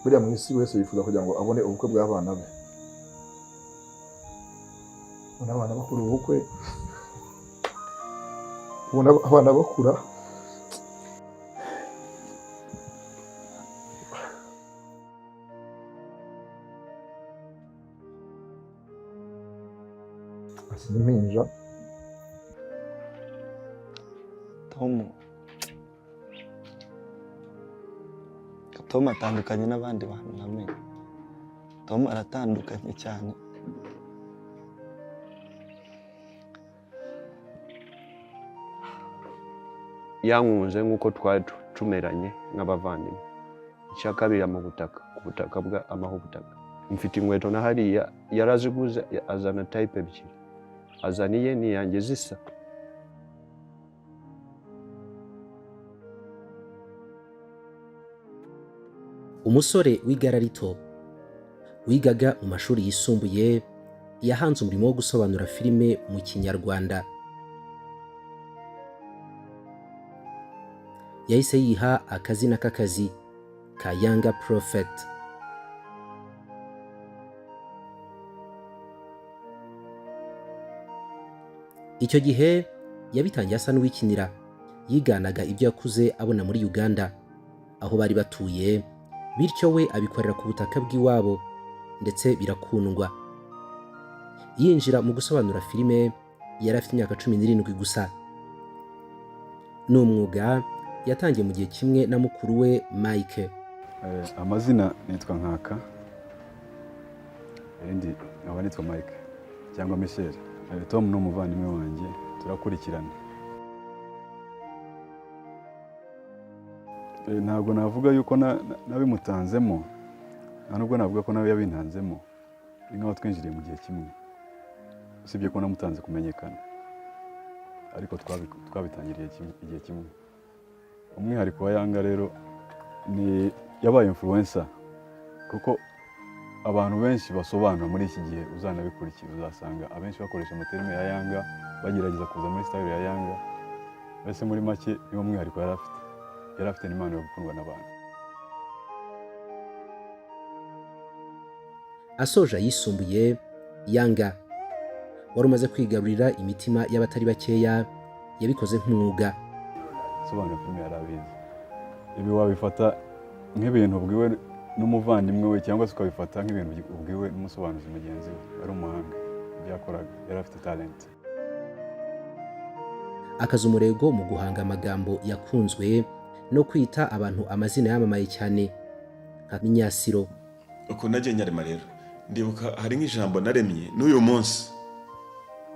buriya mu isi wese yifuza kugira ngo abone ubukwe bw'abana be. Ubona abana bakura ubukwe, ubona abana bakura, asa n'impinja. Tom atandukanye n'abandi bantu namenye. Tom aratandukanye cyane. Yankunze nk'uko twari tumeranye nk'abavandimwe. Icya kabiri mu butaka, ku butaka bwa amaho butaka. Mfite inkweto na hariya yaraziguze azana type ebyiri. Azaniye niyanjye zisa. Umusore w'igara rito wigaga mu mashuri yisumbuye yahanze umurimo wo gusobanura filime mu Kinyarwanda. Yahise yiha akazina k'akazi ka Yanga Prophet. Icyo gihe yabitangiye asa n'uwikinira, yiganaga ibyo yakuze abona muri Uganda aho bari batuye, bityo we abikorera ku butaka bw'iwabo ndetse birakundwa. Yinjira mu gusobanura filime yari afite imyaka 17 gusa. Ni umwuga yatangiye mu gihe kimwe na mukuru we Mike. Amazina nitwa Nkaka, ndi nkaba nitwa Mike cyangwa Myasiro. Tom ni umuvandimwe wanjye, turakurikirana. Ntabwo navuga yuko nabimutanzemo, nubwo navuga ko nawe yabintanzemo, ingaho twinjiriye mu gihe kimwe, usibye ko namutanze kumenyekana, ariko twabitangiriye igihe kimwe. Umwihariko wa Yanga rero ni yabaye influencer, kuko abantu benshi basobanura muri iki gihe uzanabikurikira uzasanga abenshi bakoresha amaterme ya Yanga, bagerageza kuza muri style ya Yanga. Bese muri make niwo mwihariko yari afite n'imana yo gukundwa n'abantu. Asoja yisumbuye, Yanga wari umaze kwigarurira imitima y'abatari bakeya, yabikoze nk'umwuga. Sobanura filime yarabizi. Ibi wabifata nk'ibintu ubwiwe n'umuvandimwe we, cyangwa se ukabifata nk'ibintu ubwiwe n'umusobanuzi mugenzi we. Ari umuhanga byakoraga, yari afite talent. Akaza umurego mu guhanga amagambo yakunzwe no kwita abantu amazina yamamaye cyane nka Myasiro. Uko naje nyarema rero ndibuka hari nk'ijambo naremye n'uyu munsi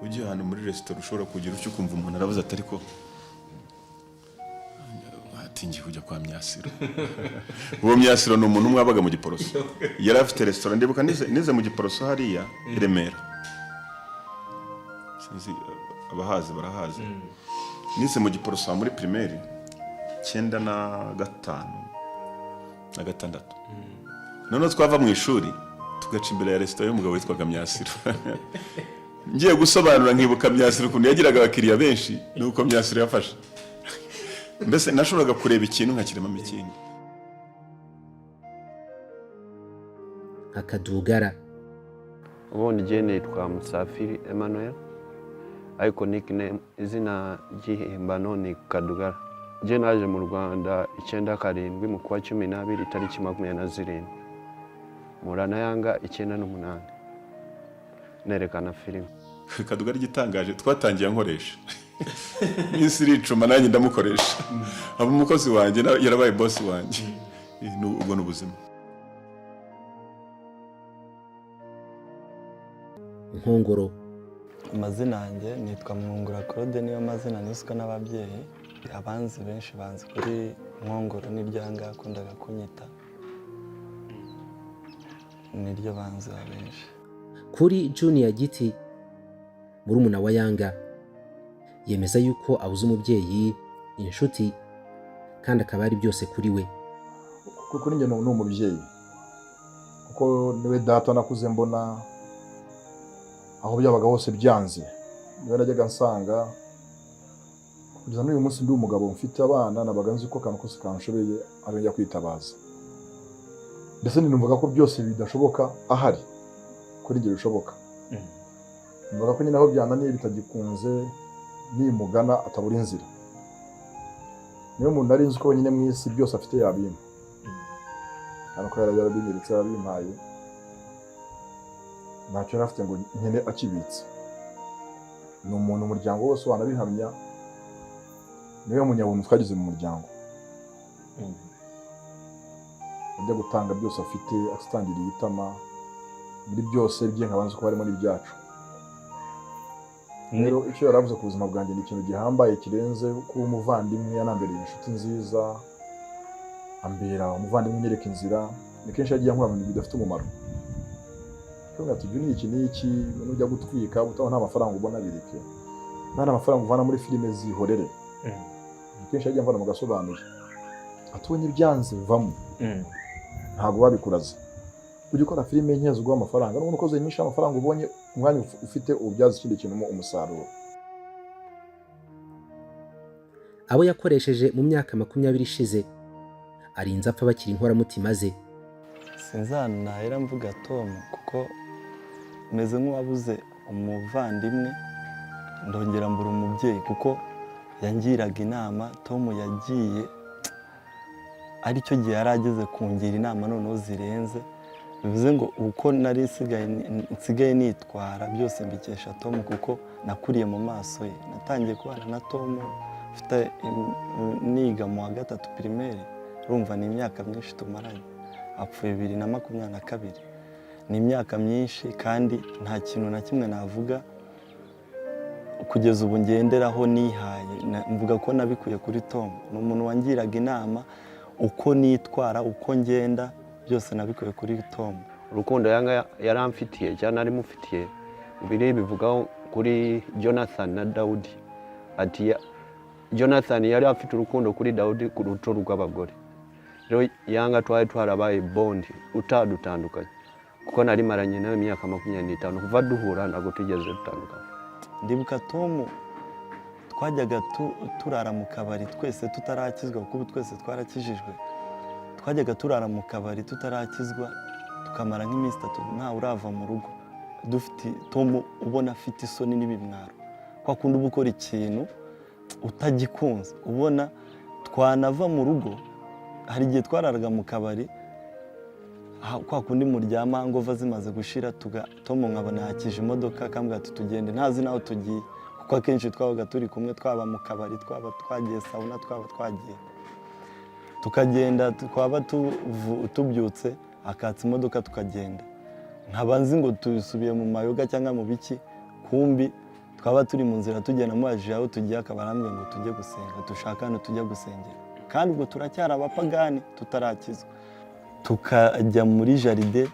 ugiye ahantu muri restaurant ushobora kugira ucyo kumva umuntu aravuze atari ko atingiye kujya kwa Myasiro. Uwo Myasiro ni umuntu mwabaga mu Giporoso, yari afite restaurant. Ndibuka nize mu Giporoso hariya i Remera, sinzi abahazi barahazi. Nize mu Giporoso muri primaire 9 na 5 na 6. None twava mu ishuri tugaca imbere ya restaurant y'umugabo witwaga Myasiro. Ngiye gusobanura nkibuka Myasiro kuntu yagiraga abakiriya benshi, nuko Myasiro yafashe. Mbese nashoboraga kureba ikintu nkakirema ikindi. Kadugara. Ubundi je nitwa Musafiri Emmanuel, ariko nickname izina ry'ihimbano ni Kadugara. Je naje mu Rwanda 97 mu kwa 12 tariki 27. Murana Yanga 98. Nerekana filime. Kadugara igitangaje twatangiye nkoresha. Myasiro icuma nanjye ndamukoresha. Aba umukozi wanjye yarabaye Bose wanjye. Ubwo n'ubuzima. Nkongoro. Amazina yanjye nitwa Nkongoro, niyo mazina niswe n'ababyeyi. Abanzi benshi banzi kuri Nkongoro n'iryanga yakundaga kunyita. Niryo banzi benshi. Kuri Junior Giti, murumuna wa Yanga, yemeza yuko abuze umubyeyi, inshuti, kandi akaba ari byose kuri we. Kuri njye ni umubyeyi, kuko niwe data nakuze mbona aho byabaga hose byanze. Niwe najyaga nsanga kugeza n'uyu munsi ndi umugabo mfite abana, nabaga nzi ko kantu kose kanshobeye ari njya kwitabaza. mbese numvaga ko byose bidashoboka ahari kuri njye bishoboka. Numvaga ko nyine aho byananiye bitagikunze nimugana atabura inzira. Niyo muntu nari nzi ko nyine mu isi byose afite yabimpa. Hano ko yarabinyiritse yabimpaye. Ntacyo nafite ngo nyine akibitse. Ni umuntu umuryango wose wanabihamya. Niwe munyabuntu twagize mu muryango. Ajya gutanga byose afite, atangiriye itama muri byose bye nkabanza ko harimo n'ibyacu. Rero icyo yaravuze ku buzima bwanjye ni ikintu gihambaye kirenze kuba umuvandimwe, yanambereye inshuti nziza, ambera umuvandimwe unyereka inzira. Ni kenshi yagiye ankora ibintu bidafite umumaro. Cyangwa tugiye n'iki n'iki nujya gutwika utaho nta mafaranga ubona bireke. Nta mafaranga uvana muri filime zihorere. Kenshi yagiye amvana mu gasobanuye. Atubonye byanze vamo. Ntabwo babikuraza. Ujye ukora filime nkezo guha amafaranga, n'umuntu ukoze nyinshi amafaranga ubonye umwanya ufite ubyaza ikindi kintu umusaruro. Abo yakoresheje mu myaka 20 ishize arinze apfa bakiri inkoramutima ze. Sinzanahera mvuga Tom kuko meze nk'uwabuze umuvandimwe, ndongera mbura umubyeyi kuko yangiraga inama. Tom yagiye aricyo gihe yarageze kungira inama noneho zirenze, bivuze ngo uko nari nsigaye nitwara byose mbikesha Tom kuko nakuriye mu maso ye. Natangiye kubana na Tom mfite niga mu wa 3 primaire, urumva ni imyaka myinshi tumaranye. Apfuye 2022, ni imyaka myinshi kandi nta kintu na kimwe navuga kugeza ubu ngenderaho nihaye. Mvuga ko nabikuye kuri Tom. Ni umuntu wangiraga inama uko nitwara, uko ngenda, byose nabikuye kuri Tom. Urukundo Yanga yaramfitiye cyane ari mufitiye biri bivugaho kuri Jonathan na Daudi. Ati Jonathan yari afite urukundo kuri Daudi ku ruto rw'abagore. Rero Yanga twari twarabaye bondi utadutandukanye kuko nari maranye nawe imyaka 25 kuva duhura ntabwo tugeze dutandukanye. Ndibuka Tom twajyaga turara mu kabari twese tutarakizwa kuko twese twarakijijwe. Twajyaga turara mu kabari tutarakizwa tukamara nk'iminsi 3 nta urava mu rugo. Dufite Tom ubona afite isoni n'ibimwaro. Kwa kundi ubukora ikintu utagikunze, ubona twanava mu rugo. Hari igihe twararaga mu kabari kwa kundi muryama ngova zimaze gushira Tom nkabona yakije imodoka akambwira ati tugende, ntazi naho tugiye kuko akenshi twabaga turi kumwe, twaba mu kabari, twaba twagiye sauna, twaba twagiye tukagenda, twaba tubyutse akatsa imodoka tukagenda. Nkabanzi ngo tusubiye mu mayoga cyangwa mu biki, kumbi twaba turi mu nzira tugenda mubaje aho tugiye, akabarambye ngo tujye gusenga, dushakane tujye gusengera. Kandi ubwo turacyari abapagani tutarakizwa. Tukajya muri jaride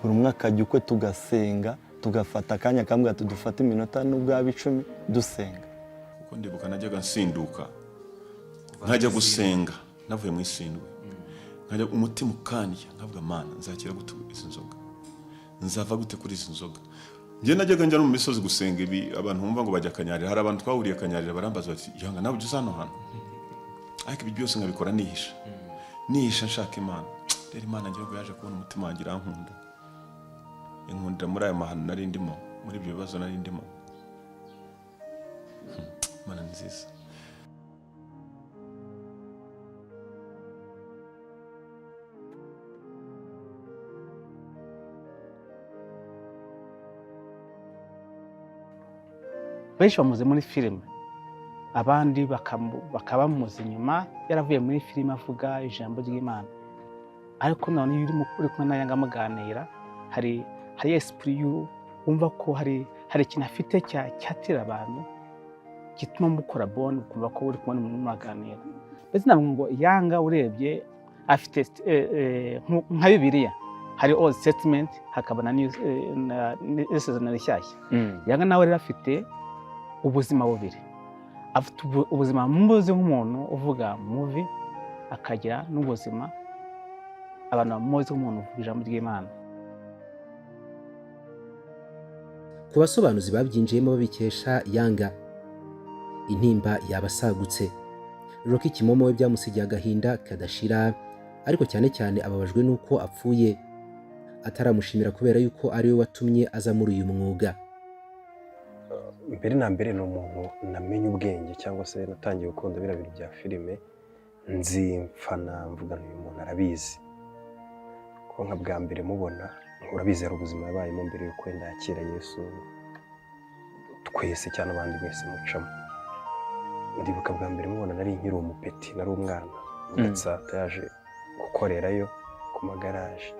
buri umwe akajya ukwe tugasenga, tugafata akanya kambwira tudufata iminota n'ubwa 10 dusenga. Kuko ndibuka najyaga nsinduka nkajya gusenga navuye mu isindwe, nkajya umutima ukaniye nkavuga Mana nzakira gute izi nzoga, nzava gute kuri izi nzoga. Ngiye najyaga njya no mu misozi gusenga. Ibi abantu bumva ngo bajya Kanyarira, hari abantu twahuriye Kanyarira barambaza bati Yanga nawe ujye hano hano. Ariko ibi byose nkabikora nihisha nshaka Imana. Rero Imana ngira ngo yaje kubona umutima wanjye irankunda, inkundira muri aya mahano nari ndimo, muri ibyo bibazo nari ndimo. Imana nziza. Benshi bamuze muri filime, abandi bakaba bamuzi nyuma yaravuye muri filime avuga ijambo ry'Imana. Ariko none iyo uri kumwe na Yanga muganira, hari esprit wumva ko hari ikintu afite cyatira abantu gituma mukora bond, kumva ko uri kumwe n'umuganira. Mbese ntabwo ngo Yanga urebye afite nka Bibiliya, hari Old Testament hakaba na Isezerano Rishyashya. Yanga nawe rero afite ubuzima bubiri. Afite ubuzima mbuze nk'umuntu uvuga movie, akagira n'ubuzima abantu bamuzi nk'umuntu uvuga ijambo ry'Imana. Ku basobanuzi babyinjiyemo babikesha Yanga, intimba yabasagutse. Rocky Kimomo we byamusigiye agahinda kadashira ariko cyane cyane ababajwe n'uko apfuye ataramushimira kubera yuko ari we watumye aza muri uyu mwuga. Mbere na mbere ni umuntu namenye ubwenge cyangwa se natangiye gukunda biriya bintu bya filime nzi mfana mvuga uyu muntu arabizi ko nka bwa mbere mubona urabizi hari ubuzima yabayemo mbere yuko wenda yakira Yesu twese cyane abandi mwese mucamo. Ndibuka bwa mbere mubona nari nkiri umupeti, nari umwana Gatsata yaje gukorerayo ku magaraje.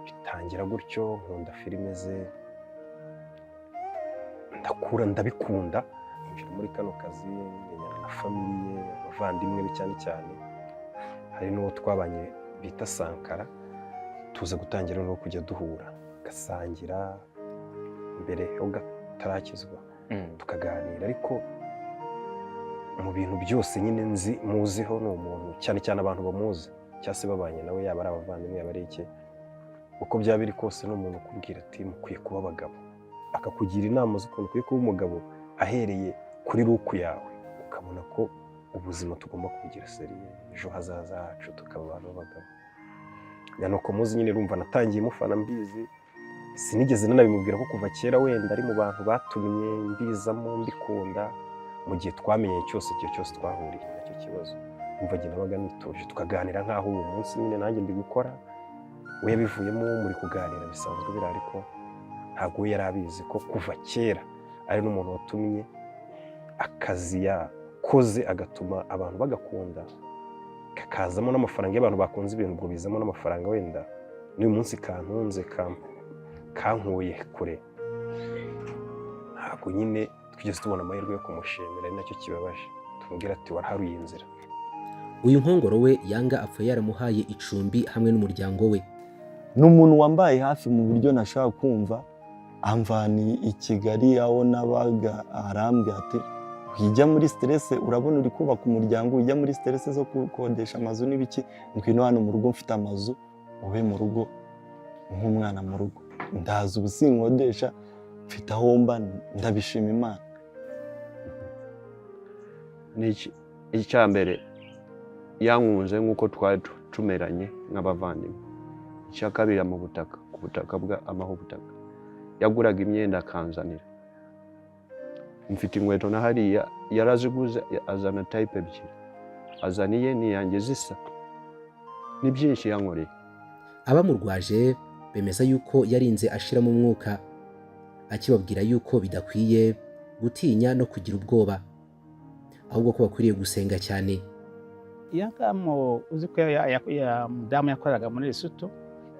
Bitangira gutyo nkunda filime ze, ndakura ndabikunda, ninjira muri kano kazi menyana na famiye, abavandimwe be cyane cyane. Hari n'uwo twabanye bita Sankara, tuza gutangira no kujya duhura gasangira mbere yo gatarakizwa tukaganira. Ariko mu bintu byose nyine nzi muziho ni umuntu cyane cyane abantu bamuzi cyase babanye nawe, yaba ari abavandimwe yaba ari iki, uko byaba biri kose ni umuntu ukubwira ati mukwiye kuba abagabo, akakugira inama z'ukuntu ukwiye kuba umugabo ahereye kuri ruku yawe, ukabona ko ubuzima tugomba kubugira seriye, ejo hazaza hacu tukaba abantu b'abagabo. Nuko muzi nyine rumva natangiye mufana mbizi, sinigeze nanabimubwira ko kuva kera wenda ari mu bantu batumye mbizamo mbikunda. Mu gihe twamenye cyose igihe cyose twahuriye nacyo kibazo, umva jye nabaga nituje tukaganira nkaho uwo munsi nyine nanjye ndi gukora, we yabivuyemo muri kuganira bisanzwe biri, ariko ntabwo we yari abizi ko kuva kera ari n'umuntu watumye akazi yakoze agatuma abantu bagakunda, kakazamo n'amafaranga y'abantu bakunze ibintu, ubwo bizamo n'amafaranga wenda n'uyu munsi kantunze kankuye kure. Ntabwo nyine twigeze tubona amahirwe yo kumushimira, ari nacyo kibabaje, tumubwira ati waraharuye inzira. Uyu Nkongoro we Yanga apfuye yaramuhaye icumbi hamwe n'umuryango we. Ni umuntu wambaye hafi mu buryo nashaka kumva, amvani i Kigali aho nabaga, arambwira ati ujya muri stress, urabona uri kubaka umuryango, ujya muri stress zo gukodesha amazu n'ibiki, ngwino hano mu rugo mfite amazu, ube mu rugo nk'umwana mu rugo, ndaza ubu sinkodesha, mfite aho mba, ndabishima Imana. Icya mbere yankunze nk'uko twari tumeranye nk'abavandimwe. Icya kabiri mu butaka, ku butaka amaho ubutaka, yaguraga imyenda akanzanira. Mfite inkweto na hariya yaraziguze, azana type ebyiri, azaniye niyanjye zisa, ni byinshi yankoreye. Abamurwaje bemeza yuko yarinze ashiramo umwuka, akibabwira yuko bidakwiye gutinya no kugira ubwoba, ahubwo ko bakwiriye gusenga cyane. Yanga uzi ko mudamu yakoraga muri Lesotho,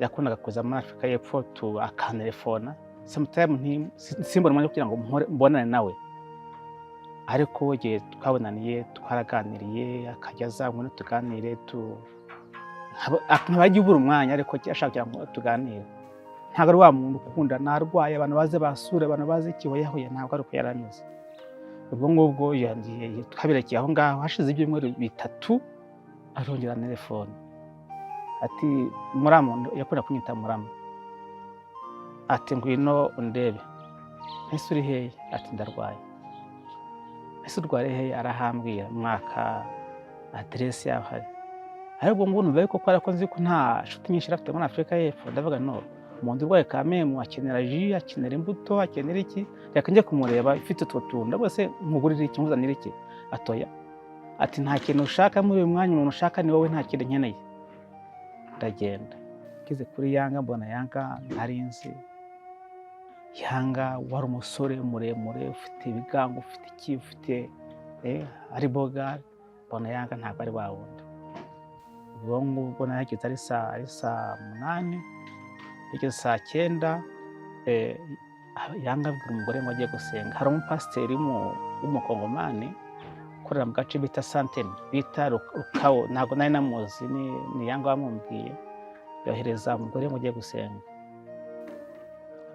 yakundaga kuza muri Afurika y'Epfo akantelefona, sometimes simbona umwanya kugira ngo mbonane nawe, ariko igihe twabonaniye twaraganiriye, akajya aza ngo tuganire, ntabajya ubura umwanya, ariko ashaka kugira ngo tuganire. Ntabwo ari wa muntu ukunda narwaye abantu baze basura, abantu baze ikihoyahoye, ntabwo ari uko yarameze. Ubwo ngubwo twabirekeye aho ngaho, hashize ibyumweru 3 arongera telefone ati muramu, yakunda kunyita muramu, ati ngwino undebe, ese uri hehe? Ati ndarwaye. Ese urware hehe? Arahambwira mwaka adresse yaho hari. Ariko ngo numva yuko ko nzi ko nta nshuti nyinshi afite muri Afurika y'Epfo, ndavuga no, umuntu urwaye kamemu akenera ji, akenera imbuto, akenera iki, reka njye kumureba ifite utwo tunda, bose nkugurira iki, nkuzanira iki? Atoya. Ati nta kintu ushaka muri uyu mwanya, umuntu ushaka ni wowe, nta kintu nkeneye. Ndagenda ngeze kuri Yanga, mbona Yanga ntarinzi. Yanga wari umusore muremure, ufite ibigango, ufite iki, ufite ari boga, mbona Yanga ntabwo ari wa wundi. Ubwo ngubwo nahageze ari saa 8, igeze saa 9, Yanga abwira umugore ngo agiye gusenga. Hari umupasiteri w'umukongomani ukorera mu gace bita Santene, bita Rukawo, ntabwo nari namuzi, ni Yanga wamubwiye, yohereza umugore ngo agiye gusenga.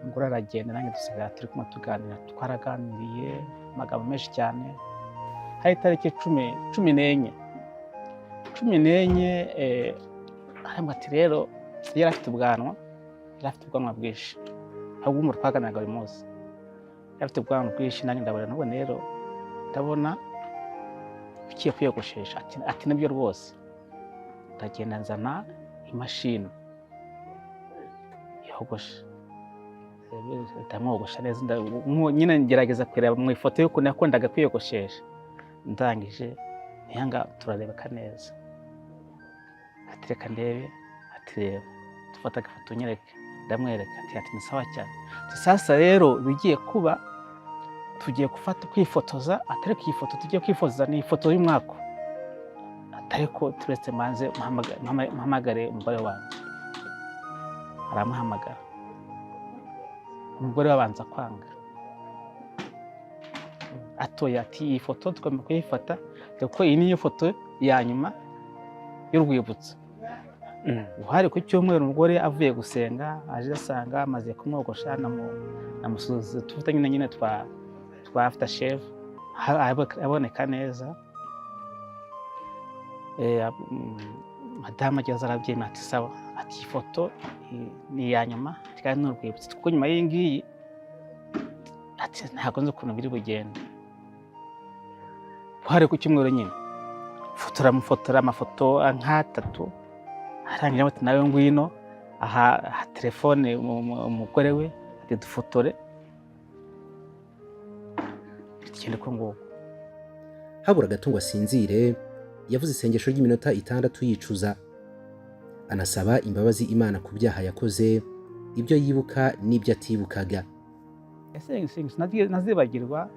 Umugore aragenda, nanjye dusigaye turi kumwe tuganira, twaraganiriye amagambo menshi cyane. Hari itariki 14 arambwira ati rero yari afite ubwanwa bwinshi, ahubwo umwe twaganiraga buri munsi, yari afite ubwanwa bwinshi, nanjye ndabona nubwo rero ndabona ugiye kwiyogoshesha. Ati nibyo rwose, ndagenda nzana imashini yogosha ndamwogosha neza nyine ngerageza kureba mu ifoto y'ukuntu yakundaga kwiyogoshesha. Ndangije Yanga turarebeka neza, ati reka ndebe, ati reba dufata agafoto nyereke, ndamwereka ati ni sawa cyane. Sasa rero bigiye kuba tugiye gufata kwifotoza, atari ko iyi foto tugiye kwifotoza ni ifoto y'umwaka, atari ko turetse manze mpamagare umugore wanjye. Aramuhamagara, umugore wabanza kwanga, atoya ati iyi foto tugomba kuyifata kuko iyi niyo foto ya nyuma y'urwibutso. Hari ku cyumweru umugore avuye gusenga aje asanga amaze kumwogosha namusuza tuvuta nyine twa after shave aboneka neza. Madame ageze arabyina ati sawa, ati ifoto ni ya nyuma kandi n'urwibutso kuko nyuma y'ingiyi ati ntabwo nzi ukuntu biri bugende. Hari ku cyumweru nyine mufotora amafoto nk'atatu, arangira ati nawe ngwino aha telefone umugore we ati dufotore. Ikindi ko ngo habura gato ngo asinzire, yavuze isengesho ry'iminota 6 yicuza, anasaba imbabazi Imana ku byaha yakoze, ibyo yibuka n'ibyo atibukaga. nazibagirwa.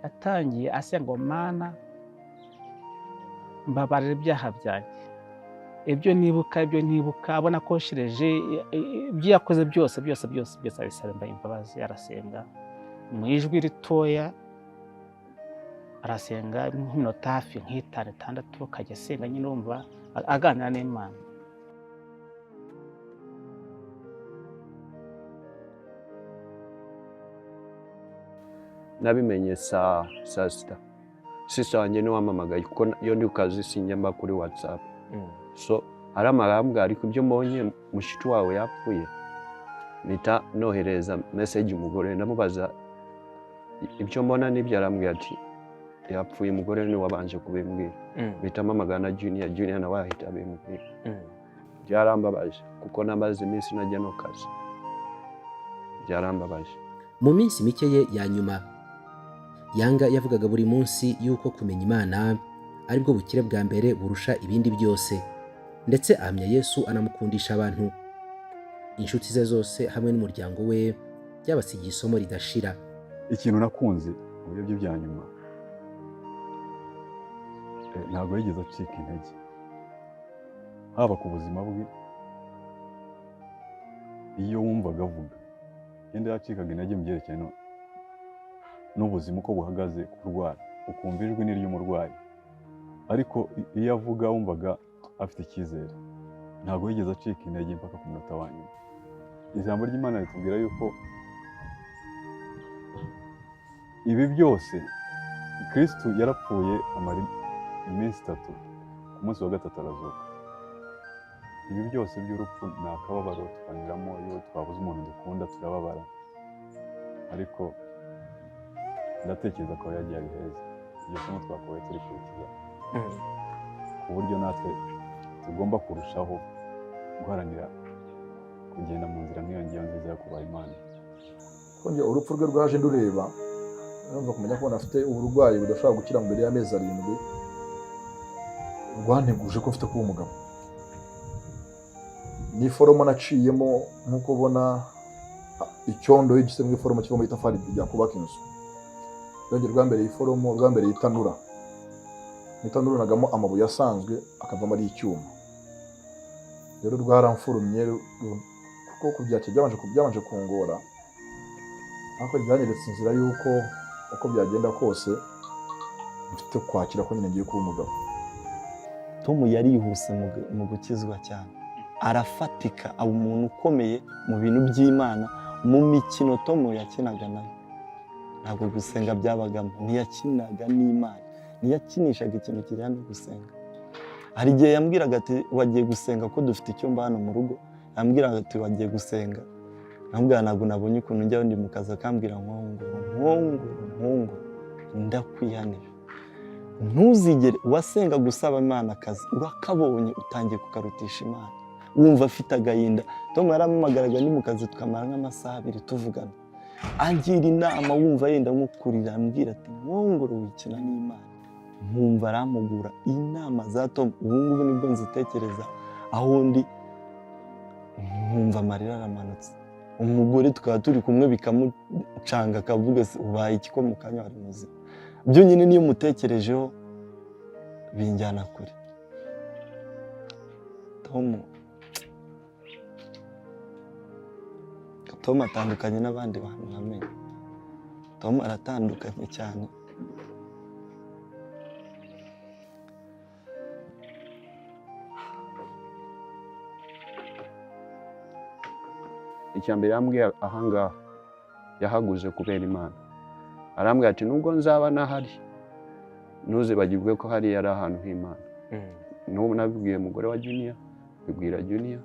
Yatangiye asenga ngo Mana mbabarira ibyaha byanjye, ibyo nibuka abona ko nshireje ibyo yakoze byose abisaba imbabazi. Arasenga mu ijwi ritoya, arasenga nk'iminota hafi nk'5-6 akajya asenga nyine urumva aganira n'Imana. nabimenye saa 6. Sisa wanjye ni wamamagaye kuko yo ndi kazi sinjya kuri WhatsApp. So aramarambwa ariko ibyo mbonye mushiki wawe yapfuye, nita nohereza message umugore ndamubaza ibyo mbona n'ibyo, arambwira ati yapfuye umugore ni wabanje kubimbwira. Bita mamagana Junior na wahita bimbwira. Byarambabaje kuko nabaze iminsi najya no kazi. Byarambabaje. Mu minsi mike ye ya nyuma, Yanga yavugaga buri munsi yuko kumenya Imana aribwo bukire bwa mbere burusha ibindi byose, ndetse ahamya Yesu anamukundisha abantu. Inshuti ze zose hamwe n'umuryango we byabasigiye isomo ridashira. Ikintu nakunze mu bihe bye bya nyuma, ntabwo yigeze acika intege, haba ku buzima bwe. Iyo wumvaga avuga yenda yacikaga intege mu byerekeye n'ubuzima uko buhagaze, kurwara ukumva ijwi ni ry'umurwayi, ariko iyo avuga wumvaga afite icyizere. Ntabwo yigeze acika intege mpaka ku munota wa nyuma. Ijambo ry'Imana ritubwira yuko ibi byose Kristo yarapfuye amara iminsi 3, ku munsi wa 3 arazuka. Ibi byose by'urupfu ni akababaro twanyuramo, iyo twabuze umuntu dukunda turababara, ariko ndatekereza ko yagiye ari heza. Iyo somo twakoye turi kurikiza ku buryo natwe tugomba kurushaho guharanira kugenda mu nzira nk'iyo nziza yo kubaha Imana. Konje urupfu rwe rwaje ndureba, numva kumenya ko afite uburwayi budashobora gukira mbere y'amezi 7, rwanteguje ko afite kuba umugabo. Ni foromo naciyemo nkuko ubona icyondo y'igise mu foromo kiva mu itafari rya kubaka inzu. Yongera rwambere iforomo, rwambere itanura. Itanura nagamo amabuye asanzwe akavamo ari icyuma. Rero rwaramfurumye kuko kubyacye byabanje kungora. Ariko byanyeretse inzira yuko uko byagenda kose mfite kwakira ko nyine ngiye kuba umugabo. Tom yarihuse mu gukizwa cyane, arafatika, aba umuntu ukomeye mu bintu by'Imana. Mu mikino Tom yakinaga nayo ntabwo gusenga byabagamo, ntiyakinaga n'Imana, ntiyakinishaga ikintu kijyana no gusenga. Hari igihe yambwiraga ati wagiye gusenga ko dufite icyumba hano mu rugo, yambwiraga ati wagiye gusenga, nambwira ntabwo nabonye ukuntu njya ndi mu kazi, akambwira Nkongoro ndakwihanira. ntuzigere wasenga gusaba Imana akazi urakabonye utangiye kukarutisha Imana wumva afite agahinda. Tom yarampamagaraga ni mu kazi tukamara nk'amasaha 2 tuvugana, angira inama wumva yenda nko kurira, ambwira ati Nkongoro wikina n'Imana. Nkumva aramugura inama za Tom. Ubu ngubu nibwo nzitekereza aho ndi, nkumva amarira aramanutse. Umugore tukaba turi kumwe bikamucanga akavuga se ubaye iki ko mu kanya wari muzima. Byo nyine niyo mutekerejeho binjyana kure. Tom atandukanye n'abandi bantu namenye. Tom aratandukanye cyane. Icyambere yambwiye ahangaha yahaguze kubera Imana. Arambwira ati nubwo nzaba nahari ntuzibagirwe ko hari yari ahantu h'Imana. N'ubu nabibwiye umugore wa Junior, bibwira Junior.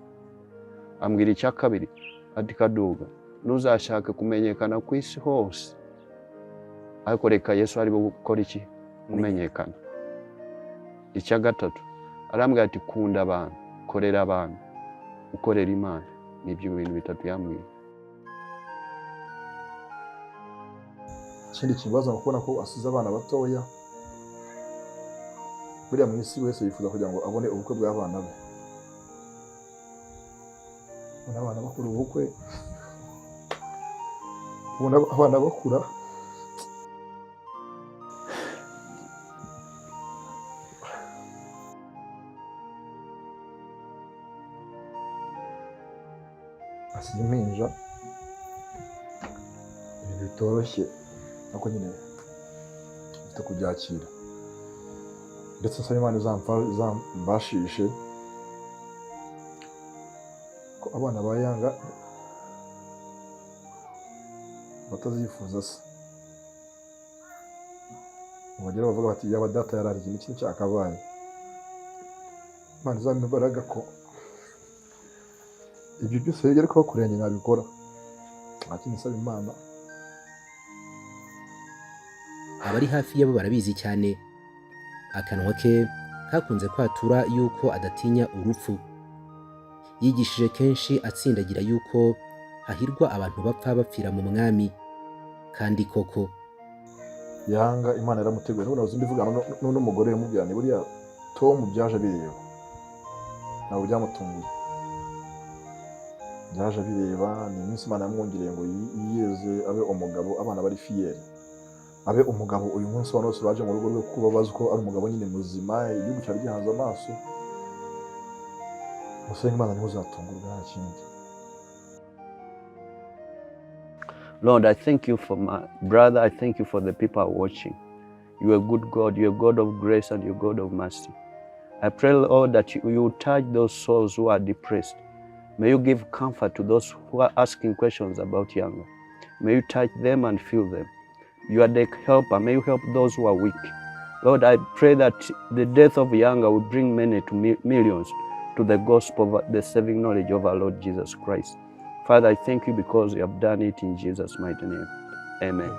Ambwira icya kabiri ati Kaduga ntuzashaka kumenyekana ku isi hose, ariko reka Yesu ari gukora iki kumenyekana. Icya gatatu arambwira ati kunda abantu, korera abantu, ukorera Imana. Nibyo bintu bitatu yambwiye. Ikindi kibazo no kubona ko asize abana batoya. Buriya mu isi wese yifuza kugira ngo abone ubukwe bw'abana be. Ubona abana bakura ubukwe, ubona abana bakura. Asize impinja, ibintu bitoroshye ariko nyine mfite kubyakira. Ndetse nsaba Imana izambashishe ko abana ba Yanga batazifuza se. Bagera bavuga bati yaba data yararije ikintu cyakabaye. Imana izampa imbaraga ko ibyo byose bigera ko bakuranye nabikora. Ntakindi nsaba Imana. Abari hafi yabo barabizi cyane. Akanwa ke kakunze kwatura yuko adatinya urupfu. Yigishije kenshi atsindagira yuko hahirwa abantu bapfa bapfira mu mwami. Kandi koko Yanga Imana yaramuteguye. Nubwo nazo mbivugana n'umugore yamubwira ni buriya Tom byaje bireba. Ntabwo byamutunguye. Byaje bireba ni iminsi Imana yamwongereye ngo yiyeze abe umugabo, abana bari fiyeri. Abe umugabo uyu munsi abantu bose baje mu rugo rwe kuba bazi ko ari umugabo nyine muzima, igihugu cyari gihanze amaso. Musenga Imana ntuzatungurwa nta kindi. Lord, I thank you for my brother. I thank you for the people watching. You are a good God. You are a God of grace and you are a God of mercy. I pray, Lord, that you will touch those souls who are depressed. May you give comfort to those who are asking questions about Yanga. May you touch them and fill them. You are the helper. May you help those who are weak. Lord, I pray that the death of Yanga will bring many to millions to the gospel of the saving knowledge of our Lord Jesus Christ. Father, I thank you because you have done it in Jesus' mighty name. Amen.